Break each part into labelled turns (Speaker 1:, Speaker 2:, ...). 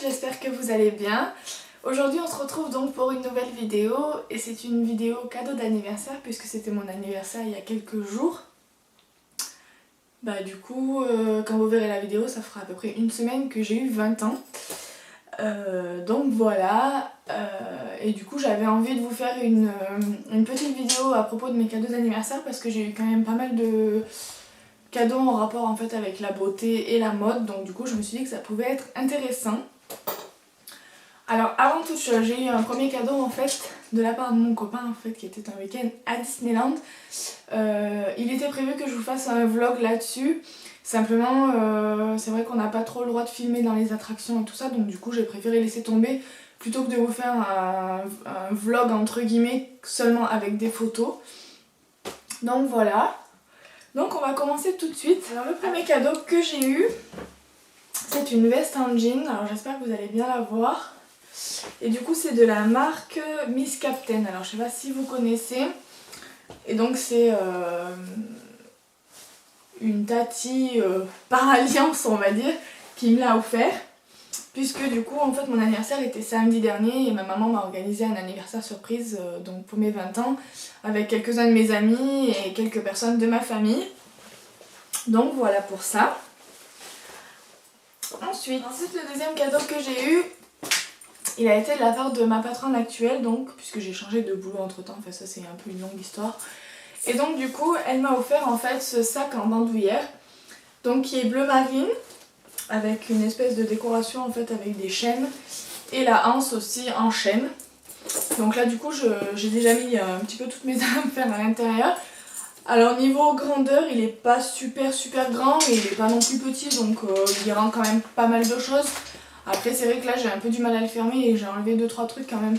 Speaker 1: j'espère que vous allez bien. Aujourd'hui on se retrouve donc pour une nouvelle vidéo et c'est une vidéo cadeau d'anniversaire puisque c'était mon anniversaire il y a quelques jours. Du coup, quand vous verrez la vidéo, ça fera à peu près une semaine que j'ai eu 20 ans. Donc voilà, et du coup j'avais envie de vous faire une petite vidéo à propos de mes cadeaux d'anniversaire parce que j'ai eu quand même pas mal de cadeaux en rapport en fait avec la beauté et la mode, donc du coup je me suis dit que ça pouvait être intéressant. Alors avant toute chose, j'ai eu un premier cadeau en fait de la part de mon copain en fait qui était un week-end à Disneyland. Il était prévu que je vous fasse un vlog là-dessus. Simplement, c'est vrai qu'on n'a pas trop le droit de filmer dans les attractions et tout ça, donc du coup j'ai préféré laisser tomber plutôt que de vous faire un vlog entre guillemets seulement avec des photos. Donc voilà. Donc on va commencer tout de suite. Alors le premier cadeau que j'ai eu, c'est une veste en jean. Alors j'espère que vous allez bien la voir. Et du coup c'est de la marque Miss Captain. Alors je sais pas si vous connaissez. Et donc c'est une tati par alliance on va dire qui me l'a offert. Puisque du coup en fait mon anniversaire était samedi dernier et ma maman m'a organisé un anniversaire surprise donc pour mes 20 ans avec quelques-uns de mes amis et quelques personnes de ma famille. Donc voilà pour ça. Ensuite le deuxième cadeau que j'ai eu, il a été de la part de ma patronne actuelle, donc puisque j'ai changé de boulot entre temps, enfin ça c'est un peu une longue histoire. Et donc du coup elle m'a offert en fait ce sac en bandoulière, donc qui est bleu marine, avec une espèce de décoration en fait avec des chaînes, et la anse aussi en chaîne. Donc là du coup j'ai déjà mis un petit peu toutes mes affaires à l'intérieur. Alors niveau grandeur il est pas super grand mais il est pas non plus petit, donc il rentre quand même pas mal de choses. Après c'est vrai que là j'ai un peu du mal à le fermer et j'ai enlevé 2-3 trucs quand même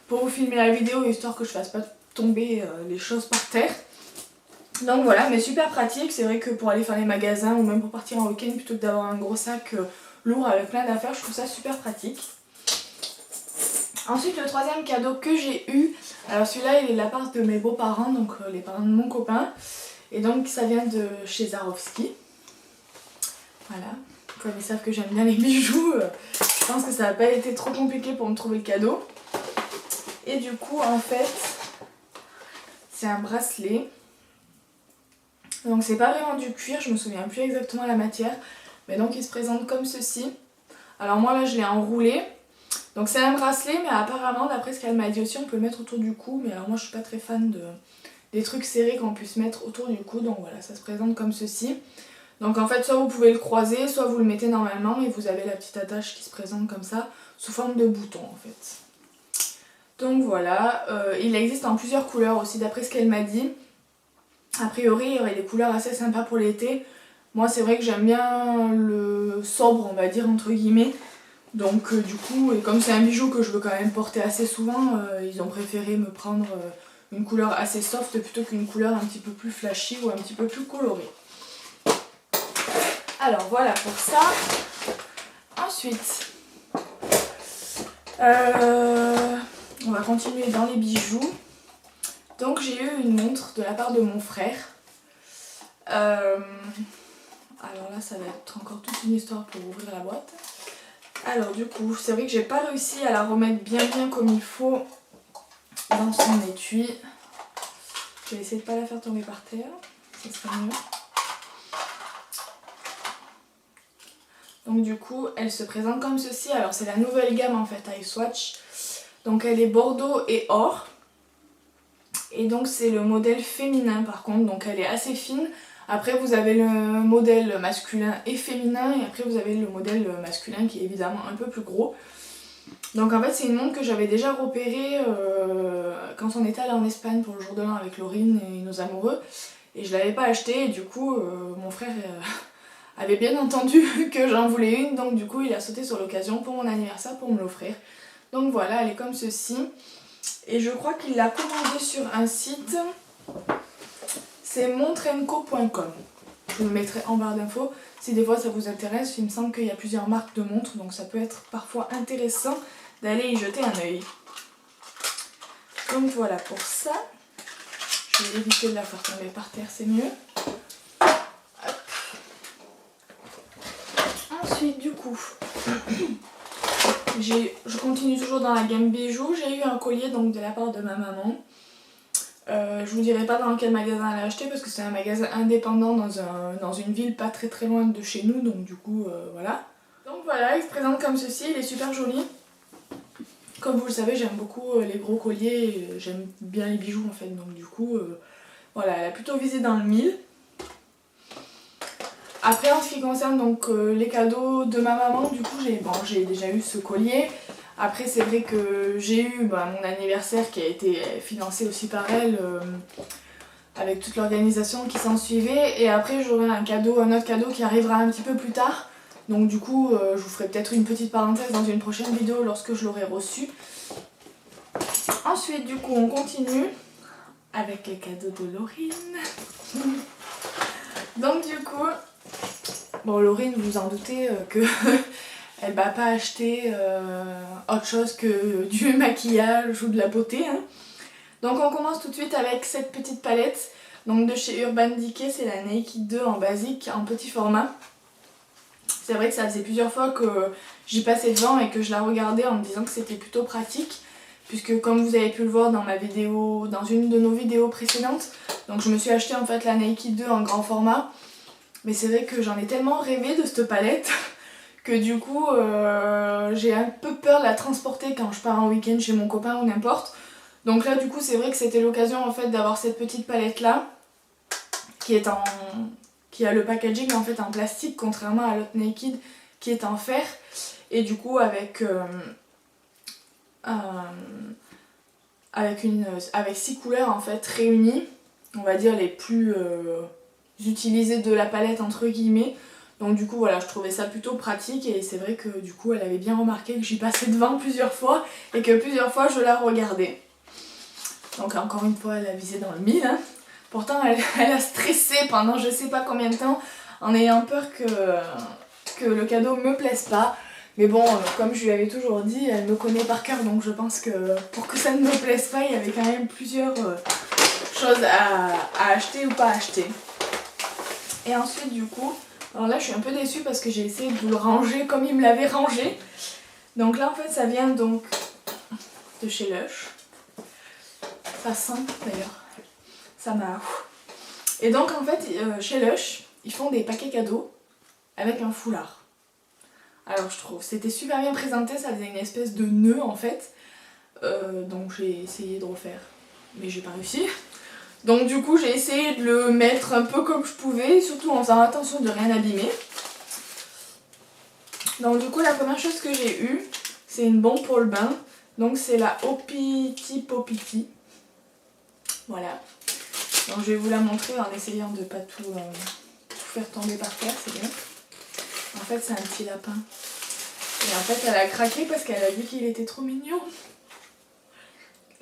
Speaker 1: pour vous filmer la vidéo, histoire que je fasse pas tomber les choses par terre. Donc voilà, mais super pratique. C'est vrai que pour aller faire les magasins ou même pour partir en week-end, plutôt que d'avoir un gros sac lourd avec plein d'affaires, je trouve ça super pratique. Ensuite le troisième cadeau que j'ai eu, alors celui-là il est de la part de mes beaux-parents, donc les parents de mon copain. Et donc ça vient de chez Swarovski. Voilà, comme ils savent que j'aime bien les bijoux, je pense que ça n'a pas été trop compliqué pour me trouver le cadeau. Et du coup en fait c'est un bracelet. Donc c'est pas vraiment du cuir, je me souviens plus exactement la matière. Mais donc il se présente comme ceci. Alors moi là je l'ai enroulé. Donc c'est un bracelet, mais apparemment d'après ce qu'elle m'a dit aussi on peut le mettre autour du cou. Mais alors moi je suis pas très fan des trucs serrés qu'on puisse mettre autour du cou. Donc voilà, ça se présente comme ceci. Donc en fait soit vous pouvez le croiser, soit vous le mettez normalement et vous avez la petite attache qui se présente comme ça, sous forme de bouton en fait. Donc voilà, il existe en plusieurs couleurs aussi d'après ce qu'elle m'a dit. A priori il y aurait des couleurs assez sympas pour l'été. Moi c'est vrai que j'aime bien le sobre on va dire entre guillemets. Donc du coup, et comme c'est un bijou que je veux quand même porter assez souvent, ils ont préféré me prendre une couleur assez soft plutôt qu'une couleur un petit peu plus flashy ou un petit peu plus colorée. Alors voilà pour ça. Ensuite, on va continuer dans les bijoux. Donc j'ai eu une montre de la part de mon frère. Alors là ça va être encore toute une histoire pour ouvrir la boîte. Alors du coup c'est vrai que j'ai pas réussi à la remettre bien comme il faut dans son étui. Je vais essayer de pas la faire tomber par terre, ça serait mieux. Donc du coup elle se présente comme ceci. Alors c'est la nouvelle gamme en fait iSwatch. Donc elle est bordeaux et or. Et donc c'est le modèle féminin par contre, donc elle est assez fine. Après vous avez le modèle masculin et féminin et après vous avez le modèle masculin qui est évidemment un peu plus gros. Donc en fait c'est une montre que j'avais déjà repérée quand on était allé en Espagne pour le jour de l'an avec Laurine et nos amoureux. Et je l'avais pas achetée et du coup mon frère avait bien entendu que j'en voulais une. Donc du coup il a sauté sur l'occasion pour mon anniversaire pour me l'offrir. Donc voilà, elle est comme ceci. Et je crois qu'il l'a commandée sur un site, c'est montrenco.com. Je vous le mettrai en barre d'infos si des fois ça vous intéresse. Il me semble qu'il y a plusieurs marques de montres, donc ça peut être parfois intéressant d'aller y jeter un œil. Donc voilà pour ça. Je vais éviter de la faire tomber par terre, c'est mieux. Hop. Ensuite du coup, Je continue toujours dans la gamme bijoux. J'ai eu un collier donc de la part de ma maman. Je vous dirai pas dans quel magasin elle a acheté parce que c'est un magasin indépendant dans une ville pas très loin de chez nous, donc du coup voilà. Donc voilà, il se présente comme ceci, il est super joli. Comme vous le savez, j'aime beaucoup les gros colliers, j'aime bien les bijoux en fait, donc du coup voilà, elle a plutôt visé dans le 1000. Après en ce qui concerne donc les cadeaux de ma maman, du coup j'ai déjà eu ce collier. Après c'est vrai que j'ai eu mon anniversaire qui a été financé aussi par elle avec toute l'organisation qui s'en suivait. Et après j'aurai un autre cadeau qui arrivera un petit peu plus tard. Donc du coup je vous ferai peut-être une petite parenthèse dans une prochaine vidéo lorsque je l'aurai reçu. Ensuite du coup on continue avec les cadeaux de Laurine. Donc du coup, bon Laurine vous en doutez que elle va pas acheter autre chose que du maquillage ou de la beauté. Hein. Donc on commence tout de suite avec cette petite palette. Donc de chez Urban Decay, c'est la Naked 2 en basique, en petit format. C'est vrai que ça faisait plusieurs fois que j'y passais devant et que je la regardais en me disant que c'était plutôt pratique. Puisque comme vous avez pu le voir dans une de nos vidéos précédentes, donc je me suis acheté en fait la Naked 2 en grand format. Mais c'est vrai que j'en ai tellement rêvé de cette palette que du coup j'ai un peu peur de la transporter quand je pars en week-end chez mon copain ou n'importe. Donc là du coup c'est vrai que c'était l'occasion en fait d'avoir cette petite palette là qui a le packaging en fait en plastique contrairement à l'autre Naked qui est en fer et du coup avec 6 couleurs en fait réunies, on va dire les plus utilisées de la palette entre guillemets. Donc du coup voilà, je trouvais ça plutôt pratique et c'est vrai que du coup elle avait bien remarqué que j'y passais devant plusieurs fois et que plusieurs fois je la regardais. Donc encore une fois elle a visé dans le 1000 hein. Pourtant elle a stressé pendant je sais pas combien de temps en ayant peur que le cadeau me plaise pas. Mais bon, comme je lui avais toujours dit, elle me connaît par cœur donc je pense que pour que ça ne me plaise pas, il y avait quand même plusieurs choses à acheter ou pas acheter. Et ensuite du coup, alors là je suis un peu déçue parce que j'ai essayé de vous le ranger comme il me l'avait rangé. Donc là en fait ça vient donc de chez Lush. Ça sent d'ailleurs. Ça m'a... Et donc en fait chez Lush, ils font des paquets cadeaux avec un foulard. Alors je trouve c'était super bien présenté, ça faisait une espèce de nœud en fait. Donc j'ai essayé de refaire, mais j'ai pas réussi. Donc du coup j'ai essayé de le mettre un peu comme je pouvais, surtout en faisant attention de rien abîmer. Donc du coup la première chose que j'ai eue, c'est une bombe pour le bain. Donc c'est la Opiti Popiti. Voilà. Donc je vais vous la montrer en essayant de pas tout faire tomber par terre, c'est bien. En fait c'est un petit lapin. Et en fait elle a craqué parce qu'elle a vu qu'il était trop mignon.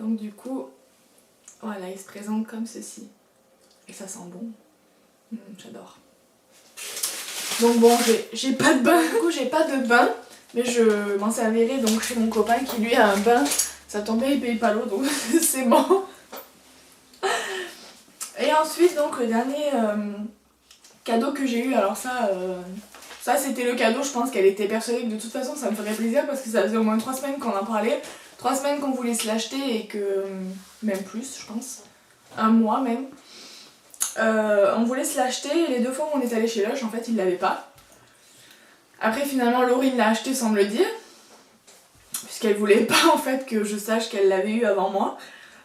Speaker 1: Donc du coup, voilà, il se présente comme ceci. Et ça sent bon. J'adore. Donc bon, j'ai pas de bain. Du coup j'ai pas de bain. Mais je m'en servirai donc chez mon copain qui lui a un bain. Ça tombait, il paye pas l'eau donc c'est bon. Et ensuite donc le dernier cadeau que j'ai eu, alors ça c'était le cadeau, je pense qu'elle était persuadée que de toute façon ça me ferait plaisir parce que ça faisait au moins 3 semaines qu'on en parlait. 3 semaines qu'on voulait se l'acheter et que... même plus je pense. 1 mois même. On voulait se l'acheter et les 2 fois où on est allé chez Lush en fait il l'avait pas. Après finalement Laurine l'a acheté sans me le dire. Puisqu'elle voulait pas en fait que je sache qu'elle l'avait eu avant moi.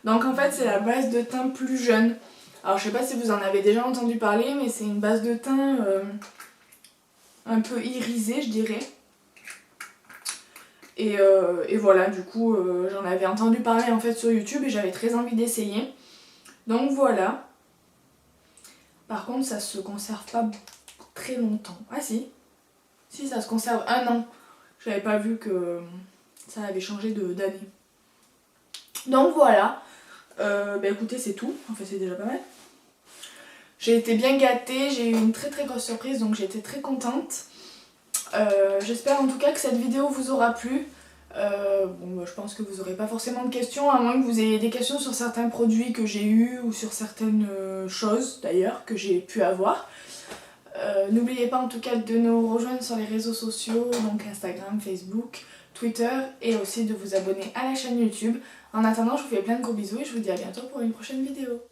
Speaker 1: Donc en fait c'est la base de teint plus jeune. Alors je sais pas si vous en avez déjà entendu parler mais c'est une base de teint un peu irisée je dirais. Et voilà du coup j'en avais entendu parler en fait sur YouTube et j'avais très envie d'essayer. Donc voilà. Par contre ça se conserve pas très longtemps. Ah si. Si ça se conserve 1 an. J'avais pas vu que ça avait changé d'année. Donc voilà. Bah écoutez c'est tout. En fait c'est déjà pas mal. J'ai été bien gâtée. J'ai eu une très grosse surprise donc j'ai été très contente. J'espère en tout cas que cette vidéo vous aura plu. Je pense que vous n'aurez pas forcément de questions, à moins que vous ayez des questions sur certains produits que j'ai eu ou sur certaines choses d'ailleurs que j'ai pu avoir. N'oubliez pas en tout cas de nous rejoindre sur les réseaux sociaux, donc Instagram, Facebook, Twitter, et aussi de vous abonner à la chaîne YouTube. En attendant, je vous fais plein de gros bisous et je vous dis à bientôt pour une prochaine vidéo.